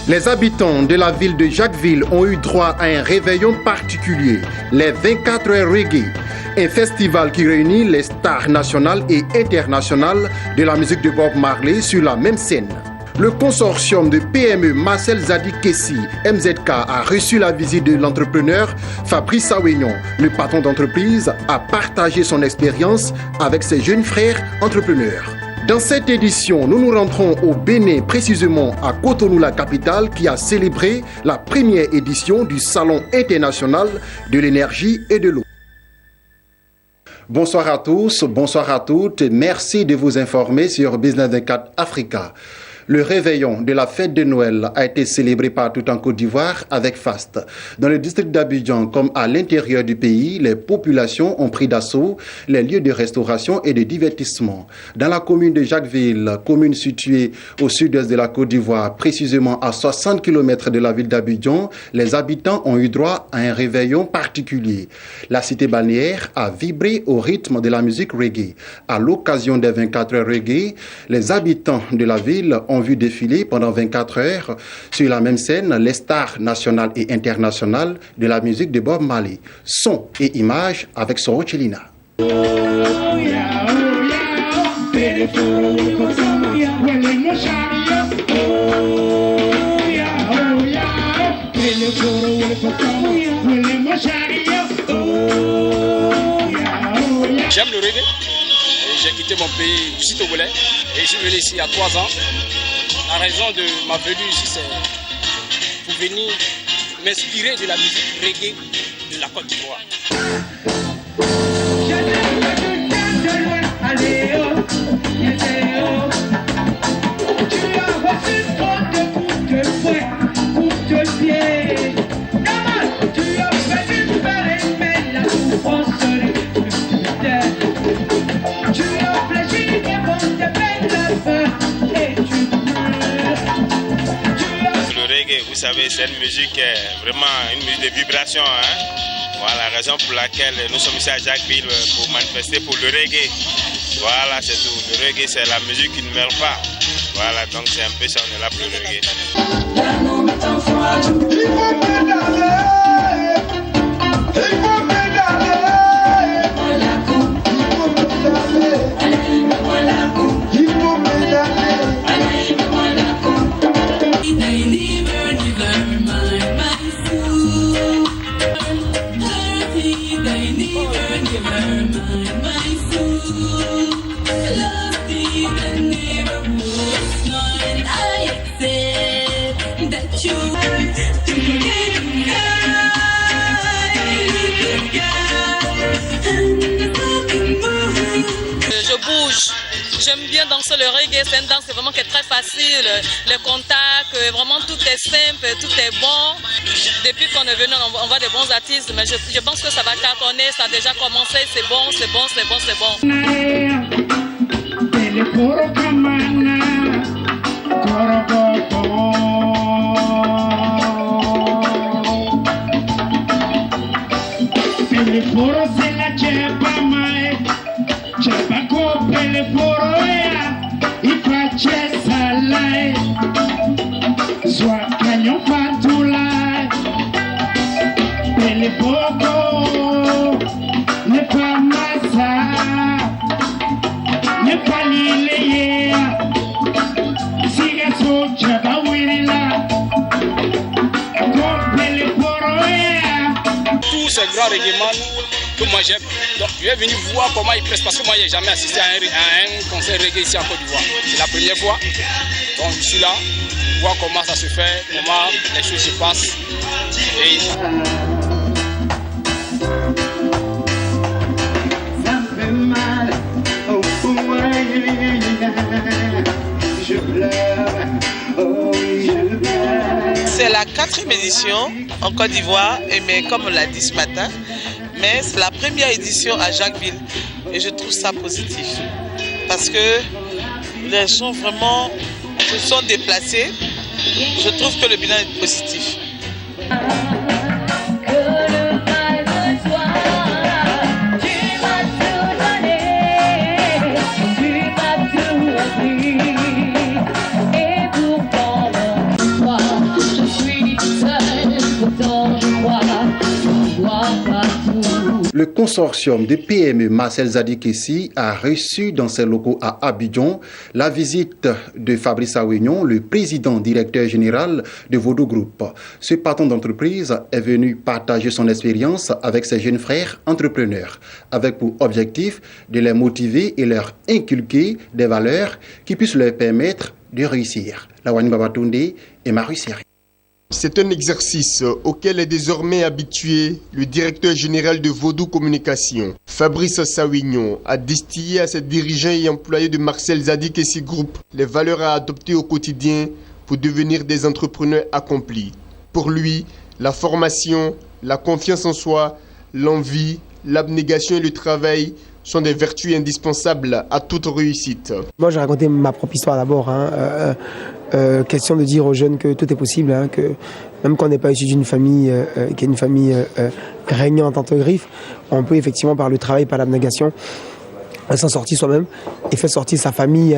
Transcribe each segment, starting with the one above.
Les habitants de la ville de Jacquesville ont eu droit à un réveillon particulier, les 24 heures reggae, un festival qui réunit les stars nationales et internationales de la musique de Bob Marley sur la même scène. Le consortium de PME Marcel Zadik Kessi, MZK, a reçu la visite de l'entrepreneur Fabrice Sawignon. Le patron d'entreprise a partagé son expérience avec ses jeunes frères entrepreneurs. Dans cette édition, nous nous rentrons au Bénin, précisément à Cotonou, la capitale, qui a célébré la première édition du Salon international de l'énergie et de l'eau. Bonsoir à tous, bonsoir à toutes. Merci de vous informer sur Business 24 Africa. Le réveillon de la fête de Noël a été célébré partout en Côte d'Ivoire avec faste. Dans le district d'Abidjan comme à l'intérieur du pays, les populations ont pris d'assaut les lieux de restauration et de divertissement. Dans la commune de Jacquesville, commune située au sud-est de la Côte d'Ivoire, précisément à 60 km de la ville d'Abidjan, les habitants ont eu droit à un réveillon particulier. La cité balnéaire a vibré au rythme de la musique reggae. À l'occasion des 24 heures reggae, les habitants de la ville ont vu défiler pendant 24 heures sur la même scène les stars nationales et internationales de la musique de Bob Marley. Son et images avec Soro Chelina. J'aime le reggae. J'ai quitté mon pays, je suis togolais et je suis venu ici il y a 3 ans. La raison de ma venue ici, c'est pour venir m'inspirer de la musique reggae de la Côte d'Ivoire. Vous savez, cette musique est vraiment une musique de vibration. Voilà la raison pour laquelle nous sommes ici à Jacquesville pour manifester pour le reggae. Voilà, c'est tout. Le reggae, c'est la musique qui ne meurt pas. Voilà, donc c'est un peu ça, on est là pour le reggae. J'aime bien danser le reggae, c'est une danse vraiment qui est très facile, le contact, vraiment tout est simple, tout est bon. Depuis qu'on est venu, on voit des bons artistes, mais je pense que ça va cartonner, ça a déjà commencé, c'est bon, c'est bon, c'est bon, c'est bon. Tous ces grands reggaeman que moi j'aime, donc je vais venir voir comment ils pressent parce que moi j'ai jamais assisté à un concert reggae ici en Côte d'Ivoire. C'est la première fois, donc je suis là, voir comment ça se fait, comment les choses se passent. Et... C'est la 4e édition en Côte d'Ivoire, mais comme on l'a dit ce matin, mais c'est la première édition à Jacquesville et je trouve ça positif parce que les gens vraiment se sont déplacés. Je trouve que le bilan est positif. Le consortium de PME Marcel Zadikessi a reçu dans ses locaux à Abidjan la visite de Fabrice Awignon, le président directeur général de Vodou Group. Ce patron d'entreprise est venu partager son expérience avec ses jeunes frères entrepreneurs, avec pour objectif de les motiver et leur inculquer des valeurs qui puissent leur permettre de réussir. Lawani Babatunde et Marie Seri. C'est un exercice auquel est désormais habitué le directeur général de Vodou Communication. Fabrice Sawignon a distillé à ses dirigeants et employés de Marcel Zadikessi Group les valeurs à adopter au quotidien pour devenir des entrepreneurs accomplis. Pour lui, la formation, la confiance en soi, l'envie, l'abnégation et le travail sont des vertus indispensables à toute réussite. Moi, j'ai raconté ma propre histoire d'abord. Question de dire aux jeunes que tout est possible, que même quand on n'est pas issu d'une famille qui est une famille régnante entre griffes, on peut effectivement par le travail, par l'abnégation, s'en sortir soi-même et faire sortir sa famille,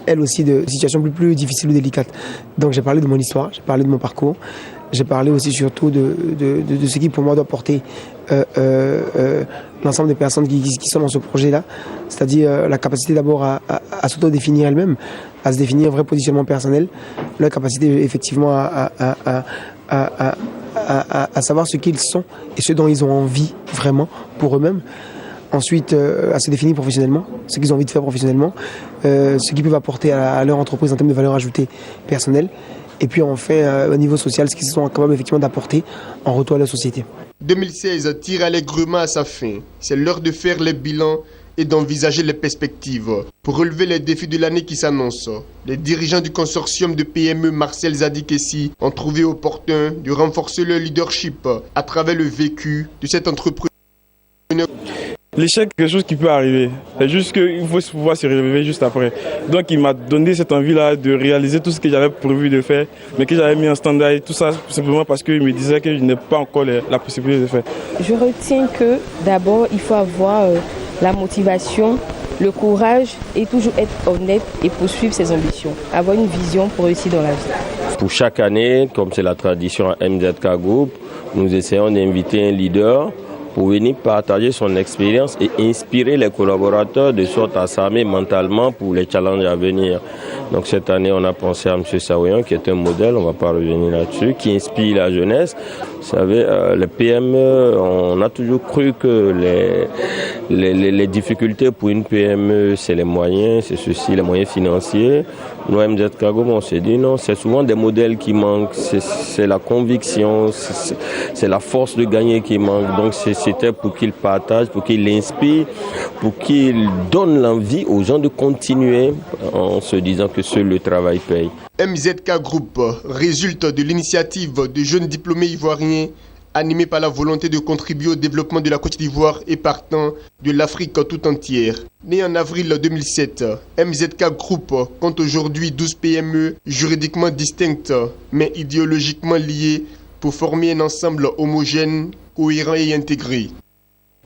elle aussi, de situations plus difficiles ou délicates. Donc j'ai parlé de mon histoire, j'ai parlé de mon parcours, j'ai parlé aussi surtout de ce qui pour moi doit porter l'ensemble des personnes qui sont dans ce projet-là, c'est-à-dire la capacité d'abord à s'auto-définir elle-même, à se définir un vrai positionnement personnel, la capacité effectivement à savoir ce qu'ils sont et ce dont ils ont envie vraiment pour eux-mêmes. Ensuite, à se définir professionnellement, ce qu'ils ont envie de faire professionnellement, ce qu'ils peuvent apporter à leur entreprise en termes de valeur ajoutée personnelle. Et puis enfin, au niveau social, ce qu'ils sont capables effectivement d'apporter en retour à la société. 2016 tire allègrement à sa fin. C'est l'heure de faire les bilans et d'envisager les perspectives. Pour relever les défis de l'année qui s'annonce, les dirigeants du consortium de PME Marcel Zadikessi ont trouvé opportun de renforcer leur leadership à travers le vécu de cette entreprise. L'échec, quelque chose qui peut arriver. C'est juste qu'il faut pouvoir se relever juste après. Donc il m'a donné cette envie-là de réaliser tout ce que j'avais prévu de faire, mais que j'avais mis en stand-by, tout ça simplement parce qu'il me disait que je n'ai pas encore la possibilité de faire. Je retiens que d'abord, il faut avoir la motivation, le courage et toujours être honnête et poursuivre ses ambitions. Avoir une vision pour réussir dans la vie. Pour chaque année, comme c'est la tradition à MZK Group, nous essayons d'inviter un leader pour venir partager son expérience et inspirer les collaborateurs de sorte à s'armer mentalement pour les challenges à venir. Donc cette année, on a pensé à M. Sawignon, qui est un modèle, on ne va pas revenir là-dessus, qui inspire la jeunesse. Vous savez, les PME, on a toujours cru que les difficultés pour une PME, c'est les moyens, c'est ceci, les moyens financiers. Nous, MZK Group, on s'est dit non, c'est souvent des modèles qui manquent, c'est la conviction, c'est la force de gagner qui manque. Donc c'était pour qu'ils partagent, pour qu'ils inspirent, pour qu'ils donnent l'envie aux gens de continuer en se disant que seul le travail paye. MZK Group résulte de l'initiative de jeunes diplômés ivoiriens animés par la volonté de contribuer au développement de la Côte d'Ivoire et partant de l'Afrique tout entière. Né en avril 2007, MZK Group compte aujourd'hui 12 PME juridiquement distinctes mais idéologiquement liées pour former un ensemble homogène, cohérent et intégré.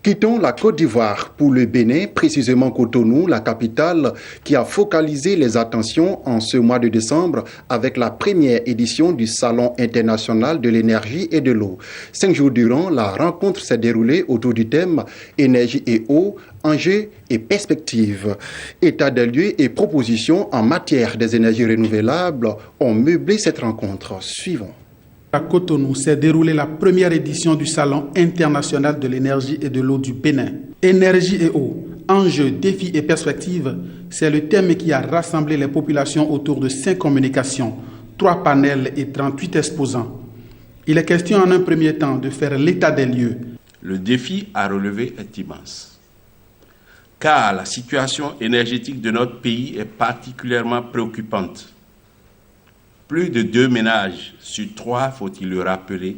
Quittons la Côte d'Ivoire pour le Bénin, précisément Cotonou, la capitale, qui a focalisé les attentions en ce mois de décembre avec la première édition du Salon international de l'énergie et de l'eau. 5 jours durant, la rencontre s'est déroulée autour du thème énergie et eau, enjeux et perspectives. État des lieux et propositions en matière des énergies renouvelables ont meublé cette rencontre. Suivons. À Cotonou s'est déroulée la première édition du Salon international de l'énergie et de l'eau du Bénin. Énergie et eau, enjeux, défis et perspectives, c'est le thème qui a rassemblé les populations autour de 5 communications, 3 panels et 38 exposants. Il est question en un premier temps de faire l'état des lieux. Le défi à relever est immense, car la situation énergétique de notre pays est particulièrement préoccupante. Plus de 2 ménages sur 3, faut-il le rappeler,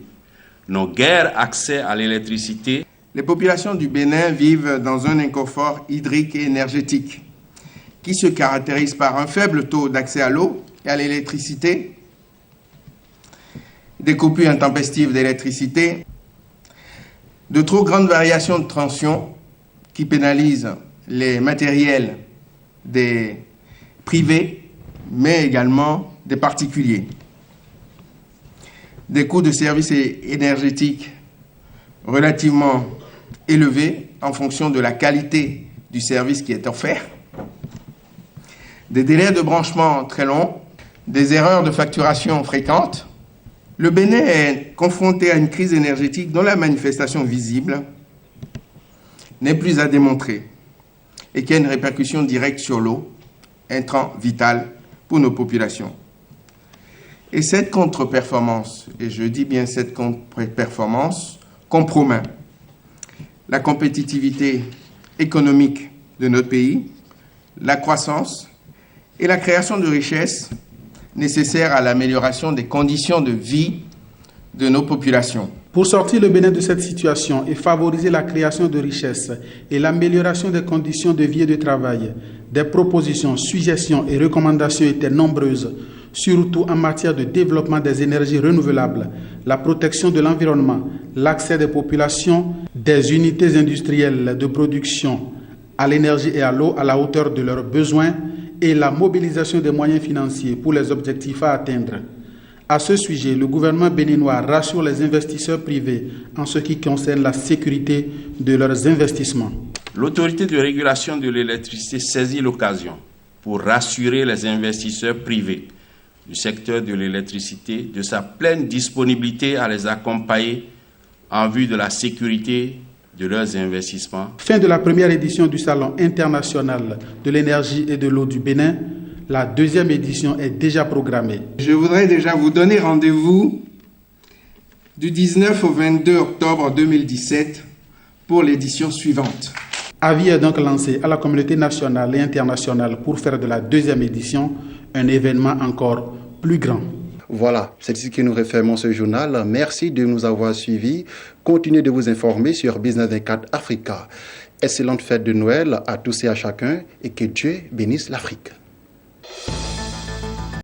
n'ont guère accès à l'électricité. Les populations du Bénin vivent dans un inconfort hydrique et énergétique qui se caractérise par un faible taux d'accès à l'eau et à l'électricité, des coupures intempestives d'électricité, de trop grandes variations de tension qui pénalisent les matériels des privés, mais également des particuliers. Des coûts de services énergétiques relativement élevés en fonction de la qualité du service qui est offert, des délais de branchement très longs, des erreurs de facturation fréquentes. Le Bénin est confronté à une crise énergétique dont la manifestation visible n'est plus à démontrer et qui a une répercussion directe sur l'eau, intrant vital pour nos populations. Et cette contre-performance, et je dis bien cette contre-performance, compromet la compétitivité économique de notre pays, la croissance et la création de richesses nécessaires à l'amélioration des conditions de vie de nos populations. Pour sortir le Bénin de cette situation et favoriser la création de richesses et l'amélioration des conditions de vie et de travail, des propositions, suggestions et recommandations étaient nombreuses, surtout en matière de développement des énergies renouvelables, la protection de l'environnement, l'accès des populations, des unités industrielles de production à l'énergie et à l'eau à la hauteur de leurs besoins et la mobilisation des moyens financiers pour les objectifs à atteindre. À ce sujet, le gouvernement béninois rassure les investisseurs privés en ce qui concerne la sécurité de leurs investissements. L'autorité de régulation de l'électricité saisit l'occasion pour rassurer les investisseurs privés du secteur de l'électricité de sa pleine disponibilité à les accompagner en vue de la sécurité de leurs investissements. Fin de la première édition du Salon international de l'énergie et de l'eau du Bénin. La deuxième édition est déjà programmée. Je voudrais déjà vous donner rendez-vous du 19 au 22 octobre 2017 pour l'édition suivante. Avis est donc lancé à la communauté nationale et internationale pour faire de la deuxième édition un événement encore plus grand. Voilà, c'est ici que nous refermons ce journal. Merci de nous avoir suivis. Continuez de vous informer sur Business 24 Africa. Excellente fête de Noël à tous et à chacun et que Dieu bénisse l'Afrique.